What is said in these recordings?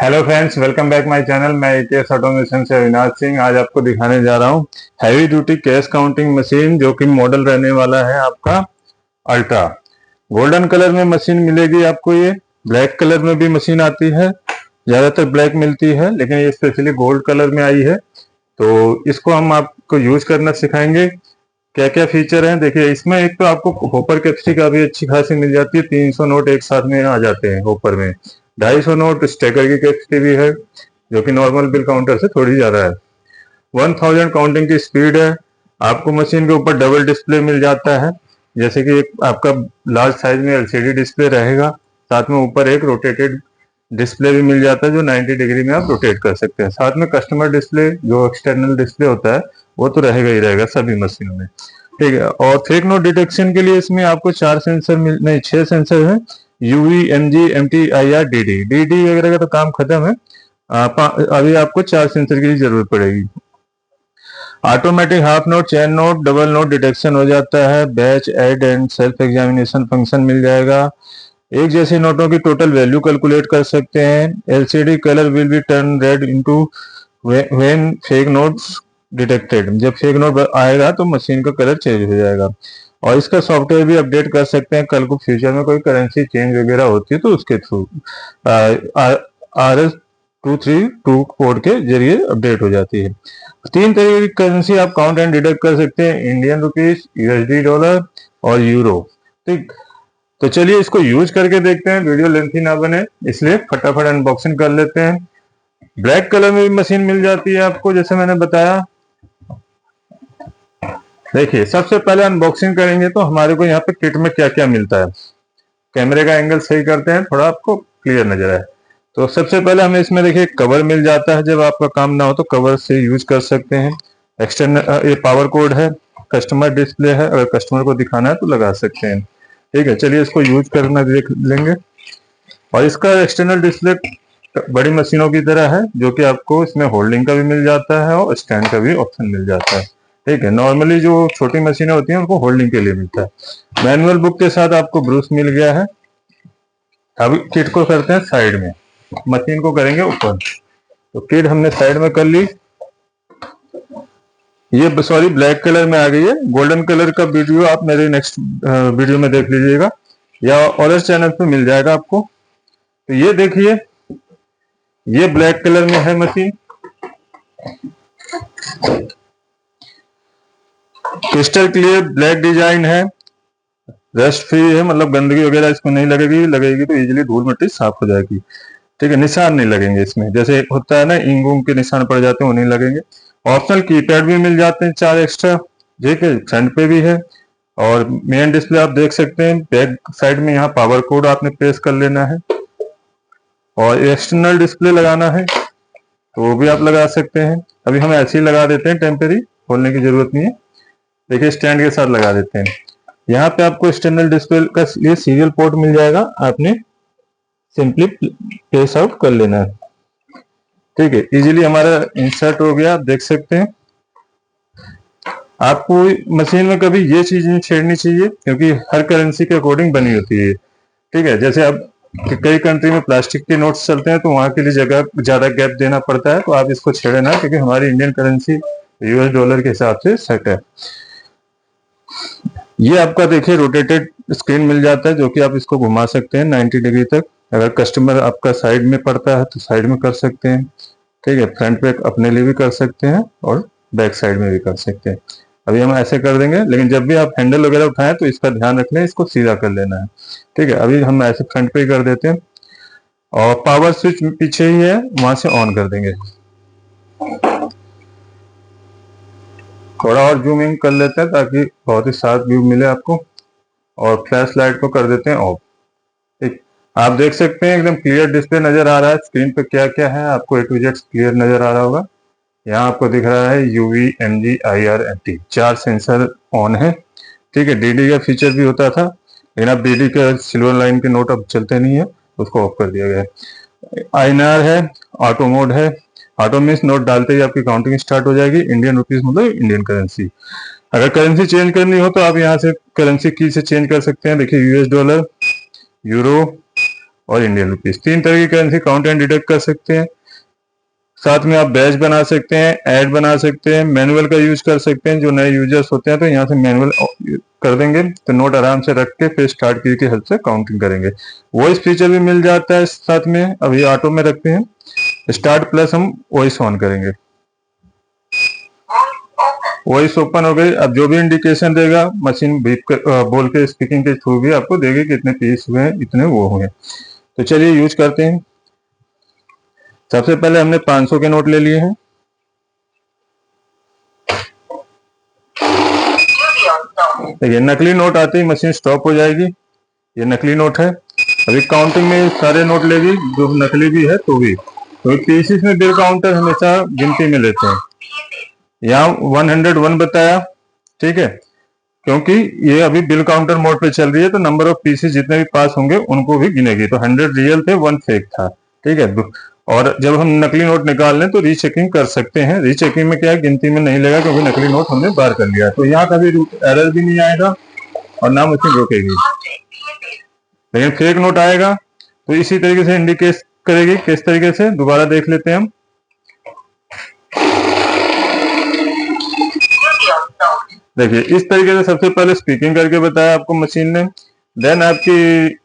Hello friends, welcome back my channel. मैं ATS automation से अविनाश सिंह आज आपको दिखाने जा रहा हूँ heavy duty cash counting machine, जो कि मॉडल रहने वाला है आपका अल्ट्रा। गोल्डन कलर में मशीन मिलेगी आपको। ये ब्लैक कलर में भी मशीन आती है, ज्यादातर ब्लैक मिलती है, लेकिन ये स्पेशली गोल्ड कलर में आई है। तो इसको हम आपको यूज करना सिखाएंगे। क्या क्या फीचर हैं देखिए इसमें। एक तो आपको होपर कैपेसिटी का भी अच्छी खासी मिल जाती है। 300 नोट एक साथ में आ जाते हैं होपर में। 250 नोट स्टेकर की कैपेसिटी भी है, जो कि नॉर्मल बिल काउंटर से थोड़ी ज्यादा है। 1000 काउंटिंग की स्पीड है। आपको मशीन के ऊपर डबल डिस्प्ले मिल जाता है, जैसे कि एक आपका लार्ज साइज में एलसीडी डिस्प्ले रहेगा, साथ में ऊपर एक रोटेटेड डिस्प्ले भी मिल जाता है जो 90 डिग्री में आप रोटेट कर सकते हैं। साथ में कस्टमर डिस्प्ले जो एक्सटर्नल डिस्प्ले होता है वो तो रहेगा ही रहेगा सभी मशीनों में। ठीक है। और फेक नोट डिटेक्शन के लिए इसमें आपको 4 सेंसर नहीं 6 सेंसर है। UV, MG, MT, IR, DD. DD वगैरह का तो काम खत्म है। अभी आपको 4 सेंसर की जरूरत पड़ेगी। Automatic half note, chain note, double note detection हो जाता है। Batch, add and self examination function मिल जाएगा। एक जैसे नोटों की टोटल वैल्यू कैलकुलेट कर सकते हैं। LCD colour will be turn red into when fake notes detected. जब फेक नोट आएगा तो मशीन का कलर चेंज हो जाएगा। और इसका सॉफ्टवेयर भी अपडेट कर सकते हैं, कल को फ्यूचर में कोई करेंसी चेंज वगैरह होती है तो उसके थ्रू RS232 कोड के जरिए अपडेट हो जाती है। 3 तरीके की करेंसी आप काउंट एंड डिडक्ट कर सकते हैं, इंडियन रुपीज, यूएसडी डॉलर और यूरो। ठीक। तो चलिए इसको यूज करके देखते हैं, वीडियो लेंथी ना बने इसलिए फटाफट अनबॉक्सिंग कर लेते हैं। ब्लैक कलर में भी मशीन मिल जाती है आपको, जैसे मैंने बताया। देखिए सबसे पहले अनबॉक्सिंग करेंगे तो हमारे को यहाँ पे किट में क्या क्या मिलता है। कैमरे का एंगल सही करते हैं, थोड़ा आपको क्लियर नजर आए। तो सबसे पहले हमें इसमें देखिए कवर मिल जाता है, जब आपका काम ना हो तो कवर से यूज कर सकते हैं। एक्सटर्नल ये पावर कोड है, कस्टमर डिस्प्ले है, अगर कस्टमर को दिखाना है तो लगा सकते हैं। ठीक है, चलिए इसको यूज करना देख लेंगे। और इसका एक्सटर्नल डिस्प्ले बड़ी मशीनों की तरह है, जो कि आपको इसमें होल्डिंग का भी मिल जाता है और स्टैंड का भी ऑप्शन मिल जाता है। ठीक है, नॉर्मली जो छोटी मशीनें होती हैं उनको होल्डिंग के लिए मिलता है। मैनुअल बुक के साथ आपको ब्रूस मिल गया है। अभी किट को करते हैं साइड में, मशीन को करेंगे ऊपर। तो किट हमने साइड में कर ली। ये सॉरी ब्लैक कलर में आ गई है। गोल्डन कलर का वीडियो आप मेरे नेक्स्ट वीडियो में देख लीजिएगा, या और चैनल पे मिल जाएगा आपको। तो ये देखिए, ये ब्लैक कलर में है machine. Crystal clear black design है, रस्ट फ्री है, मतलब गंदगी वगैरह इसमें नहीं लगेगी। लगेगी तो इजीली धूल मिट्टी साफ हो जाएगी। ठीक है, निशान नहीं लगेंगे इसमें, जैसे होता है ना इंक उंक के निशान पड़ जाते हैं वो नहीं लगेंगे। ऑप्शनल कीपैड भी मिल जाते हैं 4 एक्स्ट्रा। ठीक है, फ्रंट पे भी है। और मेन डिस्प्ले आप देख सकते हैं, बैक साइड में यहाँ पावर कोड आपने प्रेस कर लेना है। और एक्सटर्नल डिस्प्ले लगाना है तो वो भी आप लगा सकते हैं। अभी हम ऐसे ही लगा देते हैं, टेम्परेरी खोलने की जरूरत नहीं है। देखिए स्टैंड के साथ लगा देते हैं। यहाँ पे आपको एक्सटर्नल डिस्प्ले का लिए सीरियल पोर्ट मिल जाएगा, आपने सिंपली प्लेस आउट कर लेना है। ठीक है, इजीली हमारा इंसर्ट हो गया, आप देख सकते हैं। आपको मशीन में कभी ये चीज नहीं छेड़नी चाहिए, क्योंकि हर करेंसी के अकॉर्डिंग बनी होती है। ठीक है, जैसे अब कई कंट्री में प्लास्टिक के नोट्स चलते हैं तो वहां के लिए जगह ज्यादा गैप देना पड़ता है, तो आप इसको छेड़े ना, क्योंकि हमारी इंडियन करेंसी यूएस डॉलर के हिसाब से सेट है। ये आपका देखिए रोटेटेड स्क्रीन मिल जाता है, जो कि आप इसको घुमा सकते हैं 90 डिग्री तक। अगर कस्टमर आपका साइड में पड़ता है तो साइड में कर सकते हैं। ठीक है, फ्रंट पे अपने लिए भी कर सकते हैं और बैक साइड में भी कर सकते हैं। अभी हम ऐसे कर देंगे, लेकिन जब भी आप हैंडल वगैरह उठाएं तो इसका ध्यान रख लें, इसको सीधा कर लेना है। ठीक है, अभी हम ऐसे फ्रंट पे ही कर देते हैं। और पावर स्विच पीछे ही है, वहां से ऑन कर देंगे। थोड़ा और जूम इन कर लेते हैं ताकि बहुत ही साफ व्यू मिले आपको। और फ्लैश लाइट को कर देते हैं ऑफ। ठीक, आप देख सकते हैं एकदम क्लियर डिस्प्ले नजर आ रहा है। स्क्रीन पे क्या क्या है आपको A to Z क्लियर नजर आ रहा होगा। यहाँ आपको दिख रहा है UV, MG, IR, MT, 4 sensor on है। ठीक है, डीडी का फीचर भी होता था, लेकिन अब डीडी का सिल्वर लाइन के नोट अब चलते नहीं है, उसको ऑफ कर दिया गया है। आईएनआर है, ऑटो मोड है। ऑटो मीन्स नोट डालते ही आपकी काउंटिंग स्टार्ट हो जाएगी। इंडियन रुपीज मतलब इंडियन करेंसी। अगर करेंसी चेंज करनी हो तो आप यहाँ से करेंसी की से चेंज कर सकते हैं। देखिए यूएस डॉलर, यूरो, और इंडियन रुपीस। 3 तरह की करेंसी काउंट एंड डिडक्ट कर सकते हैं। साथ में आप बैच बना सकते हैं, ऐड बना सकते हैं, मैनुअल का यूज कर सकते हैं। जो नए यूजर्स होते हैं तो यहाँ से मैनुअल कर देंगे तो नोट आराम से रख के फिर स्टार्ट की हेल्प से काउंटिंग करेंगे। वॉइस फीचर भी मिल जाता है साथ में। अभी ऑटो में रखते हैं, स्टार्ट प्लस हम वॉइस ऑन करेंगे, वॉइस ओपन हो गई। अब जो भी इंडिकेशन देगा मशीन बीप बोल के स्पीकिंग के थ्रू भी आपको देगी कि इतने पीस हुए हैं, इतने वो हुए। तो चलिए यूज करते हैं। सबसे पहले हमने 500 के नोट ले लिए हैं। देखिए नकली नोट आते ही मशीन स्टॉप हो जाएगी। ये नकली नोट है। अभी काउंटिंग में सारे नोट लेगी, जो नकली भी है तो भी। तो पीसीस में बिल काउंटर हमेशा गिनती में लेते हैं। यहाँ 101 बताया, ठीक है, क्योंकि ये अभी बिल काउंटर मोड पे चल रही है तो नंबर ऑफ पीसेस जितने भी पास होंगे उनको भी गिनेगी। तो 100 रियल थे, 1 फेक था, ठीक है। और जब हम नकली नोट निकाल लें तो रीचेकिंग कर सकते हैं। रीचेकिंग में क्या है, गिनती में नहीं लेगा क्योंकि नकली नोट हमने बाहर कर लिया। तो यहाँ कभी एरर भी नहीं आएगा और ना मशीन रोकेगी। लेकिन फेक नोट आएगा तो इसी तरीके से इंडिकेट करेगी। किस तरीके से, दोबारा देख लेते हैं हम। देखिए इस तरीके से सबसे पहले स्पीकिंग करके बताया आपको मशीन ने। देन आपकी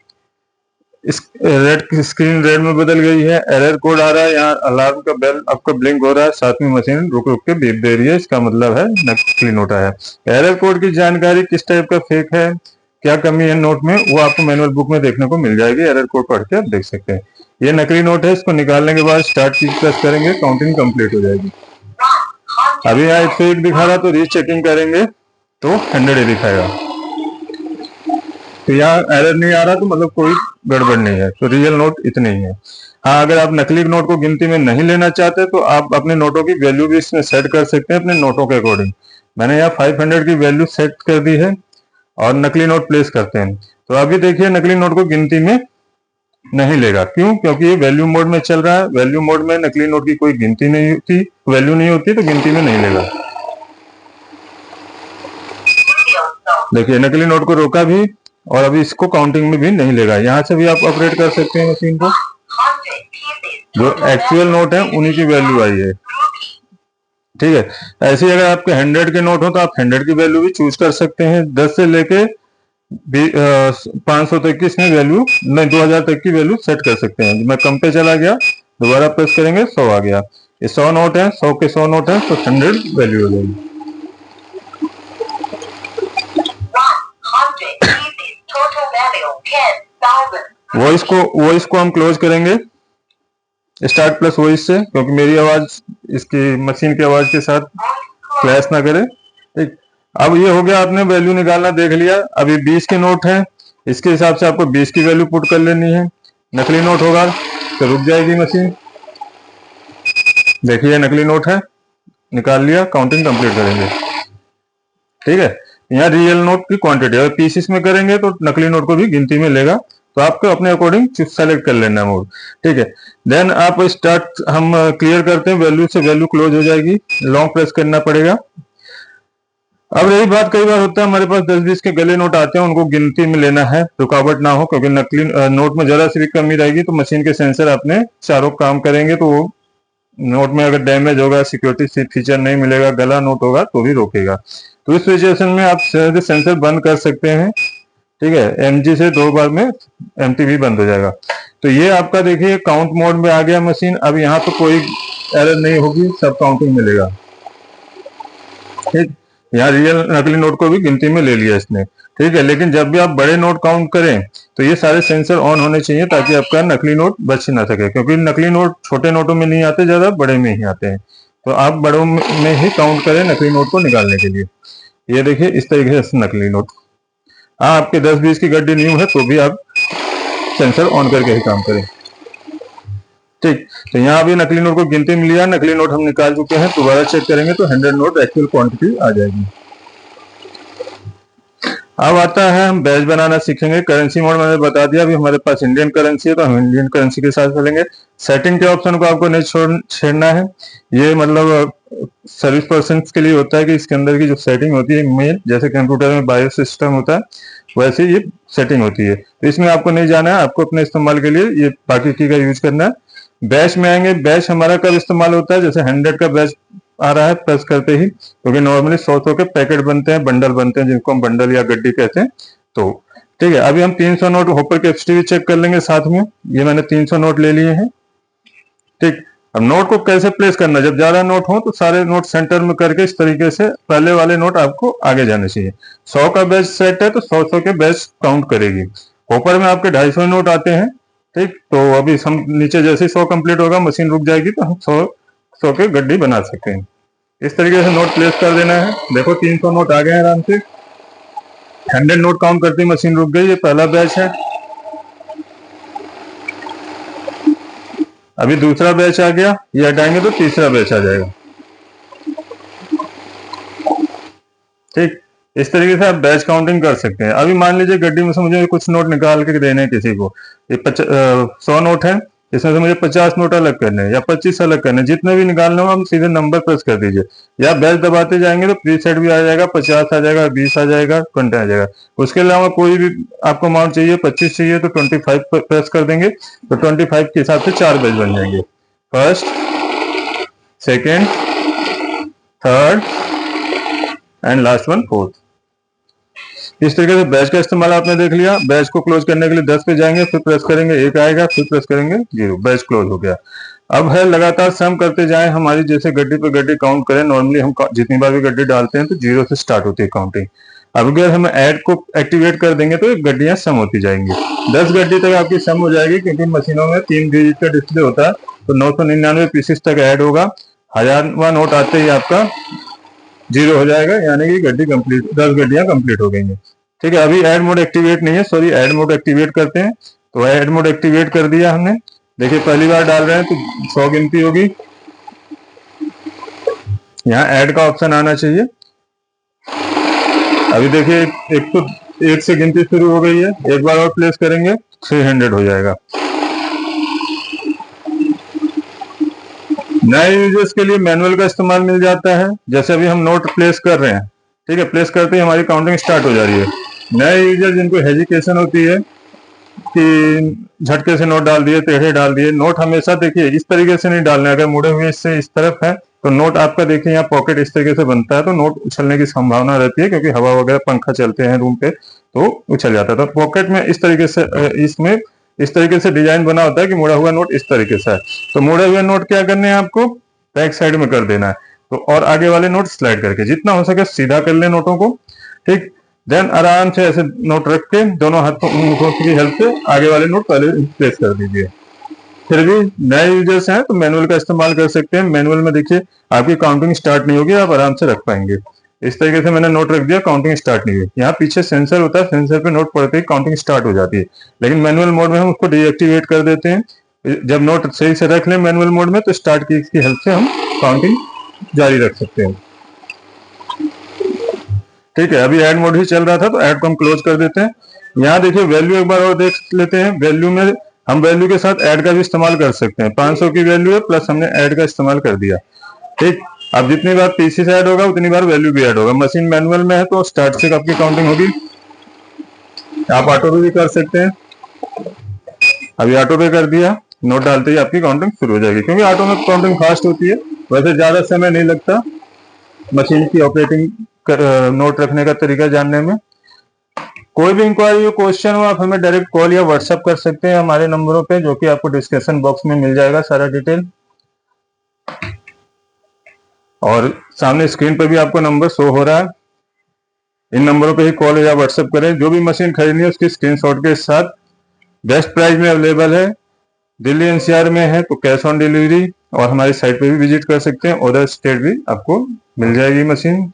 रेड की स्क्रीन रेड में बदल गई है, एरर कोड आ रहा है, यहाँ अलार्म का बेल आपका ब्लिंक हो रहा है, साथ में मशीन रुक रुक के बीप दे रही है। इसका मतलब है नकली नोट आया। एरर कोड की जानकारी किस टाइप का फेक है, क्या कमी है नोट में, वो आपको मैनुअल बुक में देखने को मिल जाएगी। एरर कोड पढ़ के आप देख सकते हैं। ये नकली नोट है, इसको निकालने के बाद स्टार्ट की प्रेस करेंगे, काउंटिंग कंप्लीट हो जाएगी। अभी यहाँ 101 दिखा रहा तो रीचेकिंग करेंगे तो 100 दिखाएगा। तो यहाँ एरर नहीं आ रहा तो मतलब कोई गड़बड़ नहीं है। तो रियल नोट इतने ही है। हाँ, अगर आप नकली नोट को गिनती में नहीं लेना चाहते तो आप अपने नोटों की वैल्यू भी इसमें सेट कर सकते हैं अपने नोटों के अकॉर्डिंग। मैंने यहाँ 500 की वैल्यू सेट कर दी है और नकली नोट प्लेस करते हैं। तो अभी देखिए नकली नोट को गिनती में नहीं लेगा। क्यों? क्योंकि ये वैल्यू मोड में चल रहा है। वैल्यू मोड में नकली नोट की कोई गिनती नहीं होती, वैल्यू नहीं होती, तो गिनती में नहीं लेगा। देखिए नकली नोट को रोका भी और अभी इसको काउंटिंग में भी नहीं लेगा। यहाँ से भी आप ऑपरेट कर सकते हैं मशीन को। जो एक्चुअल नोट है उन्हीं की वैल्यू आई है, ठीक है। ऐसे ही अगर आपके 100 के नोट हो तो आप 100 की वैल्यू भी चूज कर सकते हैं। 10 से लेके 500 तक की इसमें वैल्यू नहीं, 2000 तक की वैल्यू सेट कर सकते हैं। मैं कम पे चला गया, दोबारा प्रेस करेंगे 100 आ गया। ये 100 नोट है, 100 के 100 नोट है तो 100 वैल्यू हो जाएगी। वॉइस को हम क्लोज करेंगे स्टार्ट प्लस वॉइस से, क्योंकि मेरी आवाज इसकी मशीन की आवाज के साथ क्लैश ना करे, ठीक। अब ये हो गया, आपने वैल्यू निकालना देख लिया। अभी 20 के नोट है, इसके हिसाब से आपको 20 की वैल्यू पुट कर लेनी है। नकली नोट होगा तो रुक जाएगी मशीन। देखिए नकली नोट है, निकाल लिया, काउंटिंग कंप्लीट करेंगे, ठीक है। यहाँ रियल नोट की क्वांटिटी, अगर पीसीस में करेंगे तो नकली नोट को भी गिनती में लेगा। तो आपको अपने अकॉर्डिंग सेलेक्ट कर लेना मोड, ठीक है। देन आप स्टार्ट हम क्लियर करते हैं, वैल्यू से वैल्यू क्लोज हो जाएगी, लॉन्ग प्रेस करना पड़ेगा। अब रही बात, कई बार होता है हमारे पास 10-20 के गले नोट आते हैं, उनको गिनती में लेना है, रुकावट ना हो, क्योंकि नकली नोट में जरा सी भी कमी रहेगी तो मशीन के सेंसर अपने चारों काम करेंगे तो वो नोट में अगर डैमेज होगा, सिक्योरिटी फीचर नहीं मिलेगा, गला नोट होगा तो भी रोकेगा। तो इस सिचुएशन में आप सेंसर बंद कर सकते हैं, ठीक है। एमजी से 2 बार में एमटी भी बंद हो जाएगा। तो ये आपका देखिए काउंट मोड में आ गया मशीन। अब यहाँ तो कोई एरर नहीं होगी, सब काउंटिंग मिलेगा, ठीक। यहाँ रियल नकली नोट को भी गिनती में ले लिया इसने, ठीक है। लेकिन जब भी आप बड़े नोट काउंट करें तो ये सारे सेंसर ऑन होने चाहिए ताकि आपका नकली नोट बच ना सके, क्योंकि नकली नोट छोटे नोटों में नहीं आते, ज्यादा बड़े में ही आते हैं। तो आप बड़ों में ही काउंट करें नकली नोट को निकालने के लिए। ये देखिए इस तरीके से नकली नोट। हाँ, आपके 10-20 की गड्डी न्यू है तो भी आप सेंसर ऑन करके ही काम करें, ठीक। तो यहाँ भी नकली नोट को गिनती में लिया, नकली नोट हम निकाल चुके हैं। दोबारा चेक करेंगे तो 100 नोट एक्चुअल क्वांटिटी आ जाएगी। अब आता है हम बैच बनाना सीखेंगे। करेंसी मोड मैंने बता दिया, अभी हमारे पास इंडियन करेंसी है तो हम इंडियन करेंसी के साथ चलेंगे। सेटिंग के ऑप्शन को आपको नहीं छेड़ना है। ये मतलब सर्विस पर्सन के लिए होता है कि इसके अंदर की जो सेटिंग होती है मेल, जैसे कंप्यूटर में बायोस सिस्टम होता है वैसे ये सेटिंग होती है। तो इसमें आपको नहीं जाना है, आपको अपने इस्तेमाल के लिए ये बाकी की का यूज करना है। बैच में आएंगे, बैच हमारा कब इस्तेमाल होता है, जैसे 100 का बैच आ रहा है प्रेस करते ही, क्योंकि नॉर्मली 100 के पैकेट बनते हैं, बंडल बनते हैं, जिनको हम बंडल या गड्डी कहते हैं। तो ठीक है, अभी हम 300 नोट होपर कैपेसिटी भी चेक कर लेंगे साथ में। ये मैंने 300 नोट ले लिए हैं। ठीक, अब नोट को कैसे प्लेस करना, जब ज्यादा नोट हो तो सारे नोट सेंटर में करके इस तरीके से पहले वाले नोट आपको आगे जाने चाहिए। 100 का बैच सेट है तो 100 के बैच काउंट करेगी। होपर में आपके 250 नोट आते हैं। ठीक, तो अभी हम नीचे जैसे 100 कंप्लीट होगा मशीन रुक जाएगी तो हम 100 के गड्डी बना सकते हैं। इस तरीके से नोट प्लेस कर देना है। देखो 300 नोट आ गए आराम से। 100 नोट काउंट करती मशीन रुक गई। ये पहला बैच है। अभी दूसरा बैच आ गया, ये हटाएंगे तो तीसरा बैच आ जाएगा। ठीक, इस तरीके से आप बैच काउंटिंग कर सकते हैं। अभी मान लीजिए गड्डी में से मुझे कुछ नोट निकाल के देने हैं किसी को। ये 100 नोट है, इसमें से मुझे 50 नोट अलग करने हैं या 25 अलग करने हैं। जितने भी निकालने हो हम सीधे नंबर प्रेस कर दीजिए या बैच दबाते जाएंगे तो प्रीसेट भी आ जाएगा, 50 आ जाएगा, 20 आ जाएगा, 20 आ जाएगा। उसके अलावा कोई भी आपको अमाउंट चाहिए, 25 चाहिए तो 25 प्रेस कर देंगे तो 25 के हिसाब से 4 बैच बन जाएंगे। First, second, third and last one fourth. इस तरीके से बैच का इस्तेमाल आपने देख लिया। बैच को क्लोज करने के लिए 10 पे जाएंगे, फिर प्रेस करेंगे 1 आएगा, फिर प्रेस करेंगे 0, बैच क्लोज हो गया। अब है लगातार सम करते जाएं। हमारी जैसे गड्डी पे गड्डी काउंट करें, नॉर्मली हम जितनी बार भी गड्डी डालते हैं तो 0 से स्टार्ट होती है काउंटिंग। अब अगर हम ऐड को एक्टिवेट कर देंगे तो गड्डियां सम होती जाएंगी। 10 गड्डी तक आपकी सम हो जाएगी, क्योंकि मशीनों में 3 डिजिट का डिस्प्ले होता है। तो 999 पीसेस तक ऐड होगा। 1000वां नोट आते ही आपका 0 हो जाएगा, यानी कि गड्डी कंप्लीट, 10 गड्डियां कंप्लीट हो गई। ठीक है, अभी ऐड मोड एक्टिवेट नहीं है, सॉरी, ऐड मोड एक्टिवेट करते हैं। तो ऐड मोड एक्टिवेट कर दिया हमने। देखिए पहली बार डाल रहे हैं तो 100 गिनती होगी। यहाँ ऐड का ऑप्शन आना चाहिए। अभी देखिए 1 से गिनती शुरू हो गई है। एक बार और प्लेस करेंगे 300 हो जाएगा। नए यूजर्स के लिए मैनुअल का इस्तेमाल मिल जाता है। जैसे अभी हम नोट प्लेस कर रहे हैं, ठीक है, प्लेस करते ही हमारी काउंटिंग स्टार्ट हो जा रही है। नए यूजर जिनको हेजिटेशन होती है कि झटके से नोट डाल दिए, टेढ़े डाल दिए, नोट हमेशा देखिए इस तरीके से नहीं डालना है। अगर मुड़े हुए इससे इस तरफ है तो नोट आपका देखिए यहाँ पॉकेट इस तरीके से बनता है तो नोट उछलने की संभावना रहती है, क्योंकि हवा वगैरह पंखा चलते हैं रूम पे तो उछल जाता है। तो पॉकेट में इस तरीके से, इसमें इस तरीके से डिजाइन बना होता है कि मुड़ा हुआ नोट इस तरीके से है। तो मुड़े हुए नोट क्या करने हैं आपको, बैक साइड में कर देना है। तो और आगे वाले नोट स्लाइड करके जितना हो सके सीधा कर ले नोटों को। ठीक, देन आराम से ऐसे नोट रख के दोनों हाथों की हेल्प से आगे वाले नोट पहले प्लेस कर दीजिए। फिर भी नए यूजर्स हैं तो मैनुअल का इस्तेमाल कर सकते हैं। मैनुअल में देखिए आपकी काउंटिंग स्टार्ट नहीं होगी, आप आराम से रख पाएंगे। इस तरीके से मैंने नोट रख दिया, काउंटिंग स्टार्ट नहीं हुई। यहाँ पीछे सेंसर होता है, सेंसर पे नोट पड़ते ही काउंटिंग स्टार्ट हो जाती है। लेकिन मैनुअल मोड में हम उसको डीएक्टिवेट कर देते हैं। जब नोट सही से रख लें मैनुअल मोड में तो स्टार्ट की इसकी हेल्प से हम काउंटिंग जारी रख सकते हैं। ठीक है, अभी ऐड मोड ही चल रहा था तो ऐड को हम क्लोज कर देते हैं। यहाँ देखिए वैल्यू एक बार और देख लेते हैं। वैल्यू में हम वैल्यू के साथ ऐड का भी इस्तेमाल कर सकते हैं। 500 की वैल्यू है प्लस हमने ऐड का इस्तेमाल कर दिया। ठीक, अब जितनी बार पीसी से ऐड होगा उतनी बार वैल्यू भी ऐड होगा। मशीन मैनुअल में है तो स्टार्ट से आपकी काउंटिंग होगी। आप ऑटो पे भी कर सकते हैं। अभी ऑटो पे कर दिया, नोट डालते ही आपकी काउंटिंग शुरू हो जाएगी। क्योंकि ऑटो में काउंटिंग फास्ट होती है, वैसे ज्यादा समय नहीं लगता मशीन की ऑपरेटिंग नोट रखने का तरीका जानने में। कोई भी इंक्वायरी हो, क्वेश्चन हो, आप हमें डायरेक्ट कॉल या व्हाट्सएप कर सकते हैं हमारे नंबरों पे, जो कि आपको डिस्क्रिप्शन बॉक्स में मिल जाएगा सारा डिटेल। और सामने स्क्रीन पर भी आपको नंबर शो हो रहा है। इन नंबरों पे ही कॉल या व्हाट्सएप करें। जो भी मशीन खरीदनी है उसकी स्क्रीनशॉट के साथ। बेस्ट प्राइस में अवेलेबल है। दिल्ली एनसीआर में है तो कैश ऑन डिलीवरी, और हमारी साइट पे भी विजिट कर सकते हैं। अदर स्टेट भी आपको मिल जाएगी मशीन।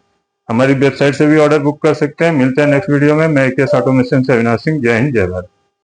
हमारी वेबसाइट से भी ऑर्डर बुक कर सकते हैं। मिलते हैं नेक्स्ट वीडियो में। मैं केएस ऑटोमेशन से अविनाश सिंह। जय हिंद, जय भारत।